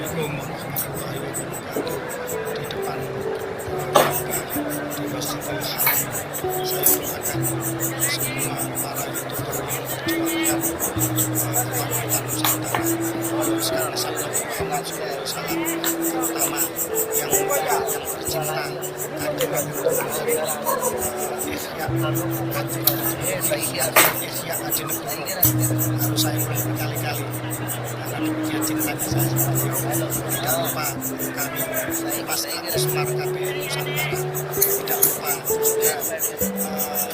warahmatullahi wabarakatuh. Di depan di Masjidil Haram, saya doakan semua para youtuber yang memperjuangkan kebangkitan Nusantara. Sekarang sabda Muhammad SAW, terutama yang tercinta kandungan Ihya Haji Negoro, harus saya ulang berkali-kali karena demikian cintanya saya sama beliau. Tidak lupa kami pas Semar KPI Nusantara, tidak lupa juga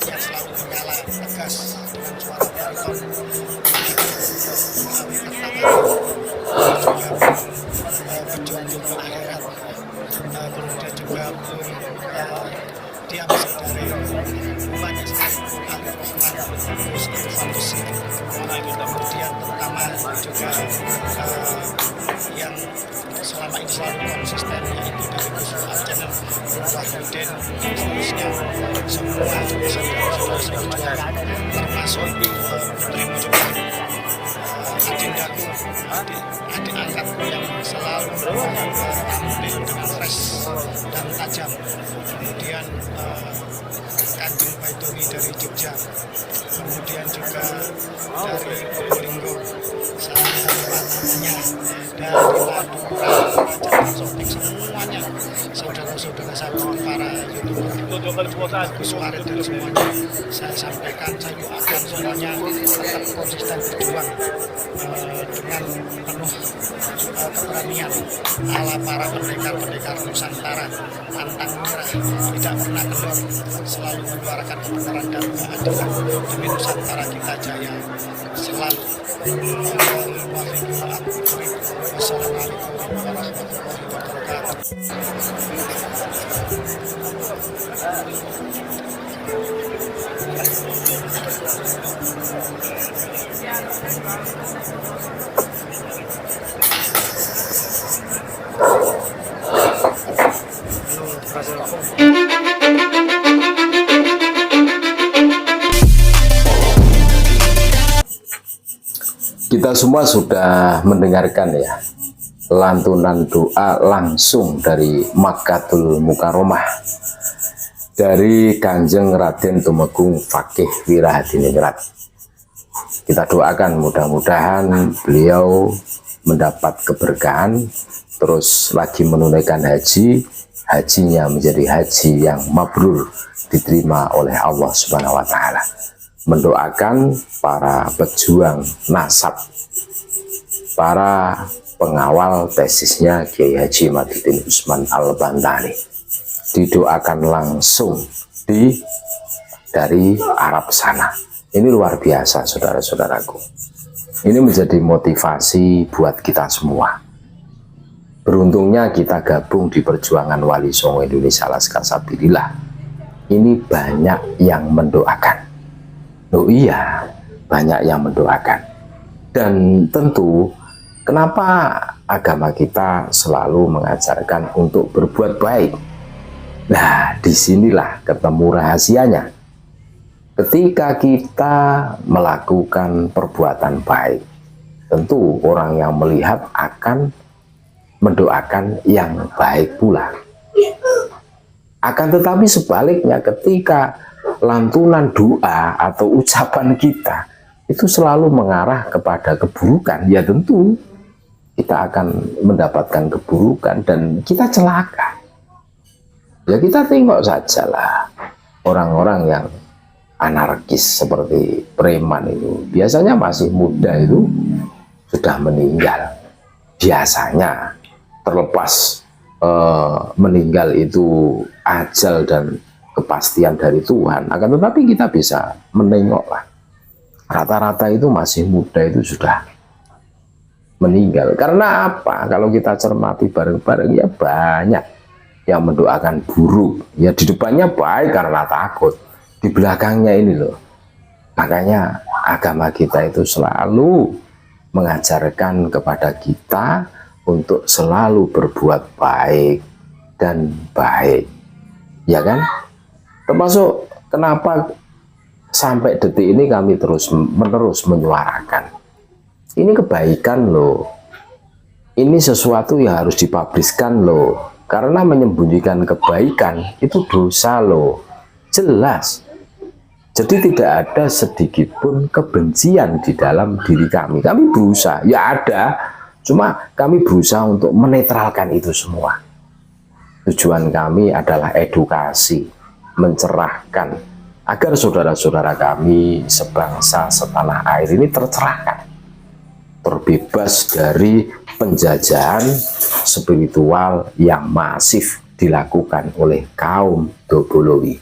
yang selalu menyala tegas dengan suara bariton melalui pertama berjuang ke akhirat, kemudian juga diambil dari banyak sekali Al-Rahman Mustafa, kemudian terutama juga yang selama ini selalu konsisten, yaitu dari Gus Al-Janan, Wahyudin, dan seterusnya, semua saudara-saudara termasuk Putri juga adindaku, adik angkatku yang selalu tampil dengan fresh dan tajam. Kemudian Kanjeng Baidowi dari Jogja, kemudian juga dari Probolinggo, sahabatnya dari Madura, Raja Sotik, semuanya saudara-saudara saya, para youtuber, Gus Warid dan semuanya saya sampaikan, saya doakan semuanya tetap konsisten berjuang dengan penuh keberanian ala para pendekar-pendekar Nusantara, pantang menyerah, tidak pernah kendor, selalu menyuarakan kebenaran dan keadilan demi Nusantara kita jaya selalu. Wassalamualaikum warahmatullahi wabarakatuh. Kita semua sudah mendengarkan ya lantunan doa langsung dari Makkatul Mukarramah dari Kanjeng Raden Tumenggung Fakih Wirahadiningrat. Kita doakan mudah-mudahan beliau mendapat keberkahan, terus lagi menunaikan hajinya menjadi haji yang mabrur, diterima oleh Allah Subhanahu wa Ta'ala. Mendoakan para pejuang nasab, para pengawal tesisnya Kiai Haji Madudin Usman Al-Bantani, didoakan langsung dari Arab sana. Ini luar biasa, saudara-saudaraku. Ini menjadi motivasi buat kita semua. Beruntungnya kita gabung di perjuangan Wali Songo Indonesia Laskar Sabilillah. Ini banyak yang mendoakan. Oh iya, banyak yang mendoakan. Dan tentu, kenapa agama kita selalu mengajarkan untuk berbuat baik? Nah, disinilah ketemu rahasianya. Ketika kita melakukan perbuatan baik, tentu orang yang melihat akan mendoakan yang baik pula. Akan tetapi sebaliknya, ketika lantunan doa atau ucapan kita itu selalu mengarah kepada keburukan, ya tentu kita akan mendapatkan keburukan dan kita celaka. Ya kita tengok sajalah orang-orang yang anarkis seperti preman itu, biasanya masih muda itu sudah meninggal. Biasanya terlepas meninggal itu ajal dan kepastian dari Tuhan, akan tetapi kita bisa menengoklah rata-rata itu masih muda itu sudah meninggal. Karena apa? Kalau kita cermati bareng-bareng, ya banyak yang mendoakan buruk, ya di depannya baik karena takut, di belakangnya ini loh. Makanya agama kita itu selalu mengajarkan kepada kita untuk selalu berbuat baik dan baik, ya kan? Termasuk kenapa sampai detik ini kami terus menerus menyuarakan ini kebaikan loh, ini sesuatu yang harus dipubliskan loh, karena menyembunyikan kebaikan itu dosa loh, jelas. Jadi tidak ada sedikit pun kebencian di dalam diri kami. Kami berusaha, ya ada, cuma kami berusaha untuk menetralkan itu semua. Tujuan kami adalah edukasi, mencerahkan, agar saudara-saudara kami sebangsa setanah air ini tercerahkan, terbebas dari penjajahan spiritual yang masif dilakukan oleh kaum Dobolowi.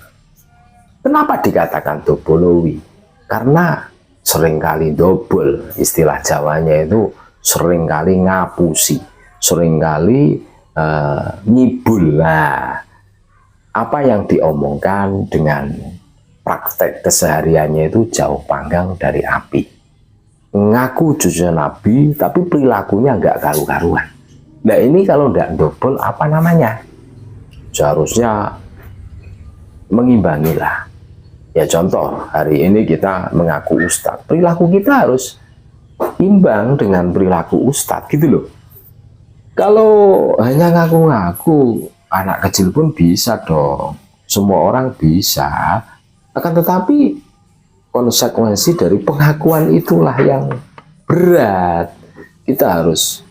Kenapa dikatakan Dobolowi? Karena seringkali dobol, istilah Jawanya itu seringkali ngapusi, seringkali nyibul. Nah, apa yang diomongkan dengan praktek kesehariannya itu jauh panggang dari api. Ngaku cucu Nabi, tapi perilakunya nggak karu-karuan. Nah ini kalau nggak dobol, apa namanya? Seharusnya mengimbangilah. Ya contoh, hari ini kita mengaku ustadz, perilaku kita harus imbang dengan perilaku ustadz gitu loh. Kalau hanya ngaku-ngaku, anak kecil pun bisa dong, semua orang bisa. Akan tetapi konsekuensi dari pengakuan itulah yang berat. Kita harus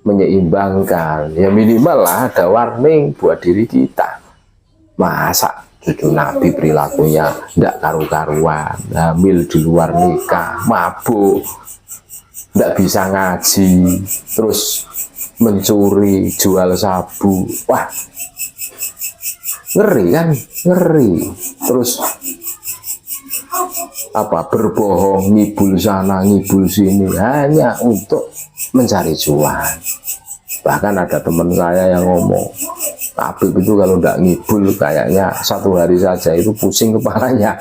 menyeimbangkan, ya minimal lah ada warning buat diri kita. Masa cucu Nabi perilakunya tidak karu-karuan, hamil di luar nikah, mabuk, tidak bisa ngaji, terus mencuri, jual sabu. Wah, ngeri kan, ngeri. Terus apa, berbohong, ngibul sana, ngibul sini, hanya untuk mencari cuan. Bahkan ada teman saya yang ngomong, Habib itu kalau tidak ngibul kayaknya satu hari saja itu pusing kepalanya.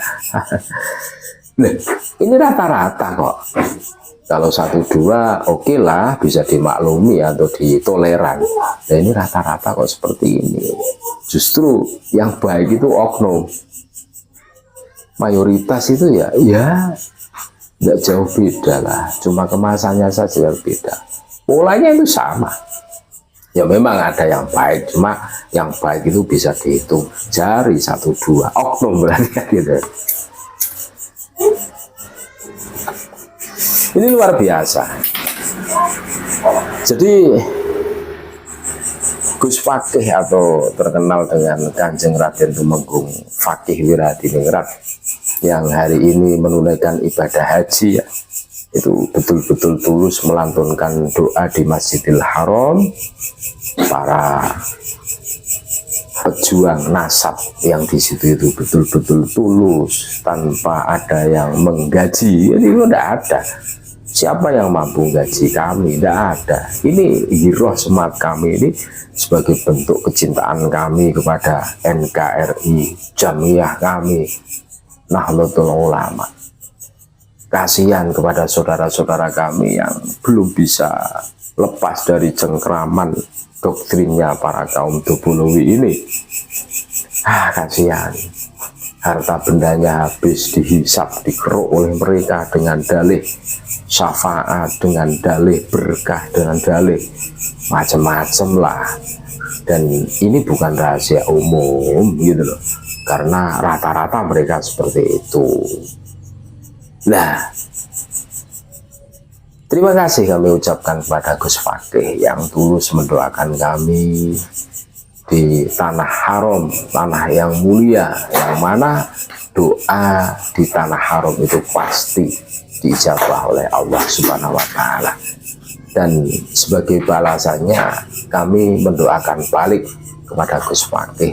Nah, ini rata-rata kok. Kalau 1-2 oke lah, bisa dimaklumi atau ditoleran. Nah ini rata-rata kok seperti ini. Justru yang baik itu oknum. Mayoritas itu ya tidak jauh beda lah. Cuma kemasannya saja yang beda. Mulanya itu sama. Ya memang ada yang baik, cuma yang baik itu bisa dihitung jari 1-2. Oknum berarti kan gitu. Ini luar biasa. Jadi Gus Fakih atau terkenal dengan Kanjeng Raden Tumenggung Fakih Wiradiningrat yang hari ini menunaikan ibadah haji ya, itu betul-betul tulus melantunkan doa di Masjidil Haram. Para pejuang nasab yang di situ itu betul-betul tulus tanpa ada yang menggaji. Jadi itu tidak ada. Siapa yang mampu gaji kami? Tidak ada. Ini giroh semat kami ini sebagai bentuk kecintaan kami kepada NKRI, Jamiah kami, Nahdlatul Ulama. Kasihan kepada saudara-saudara kami yang belum bisa lepas dari cengkraman doktrinnya para kaum Dobolowi ini. Kasihan. Harta bendanya habis dihisap, dikeruk oleh mereka dengan dalih syafaat, dengan dalih berkah, dengan dalih macam-macam lah. Dan ini bukan rahasia umum gitu loh, karena rata-rata mereka seperti itu. Nah, terima kasih kami ucapkan kepada Gus Fakih yang tulus mendoakan kami di tanah haram, tanah yang mulia, yang mana doa di tanah haram itu pasti diijabah oleh Allah Subhanahu wa Ta'ala. Dan sebagai balasannya kami mendoakan balik kepada Gus Fakih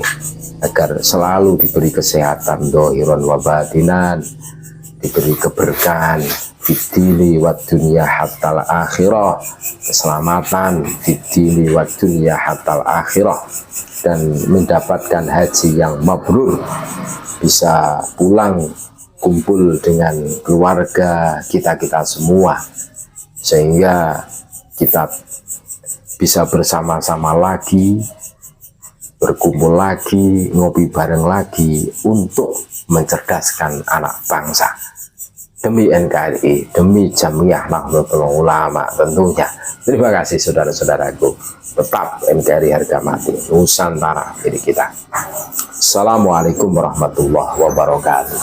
agar selalu diberi kesehatan dohiron wa batinan, diberi keberkahan fitili wa dunya hatal akhirah, keselamatan fitili wa dunya hatal akhirah, dan mendapatkan haji yang mabrur, bisa pulang kumpul dengan keluarga kita semua, sehingga kita bisa bersama-sama lagi, berkumpul lagi, ngopi bareng lagi untuk mencerdaskan anak bangsa. demi NKRI, demi Jamiah Nahdlatul Ulama tentunya. Terima kasih saudara-saudaraku. Tetap NKRI harga mati, Nusantara milik kita. Assalamualaikum warahmatullahi wabarakatuh.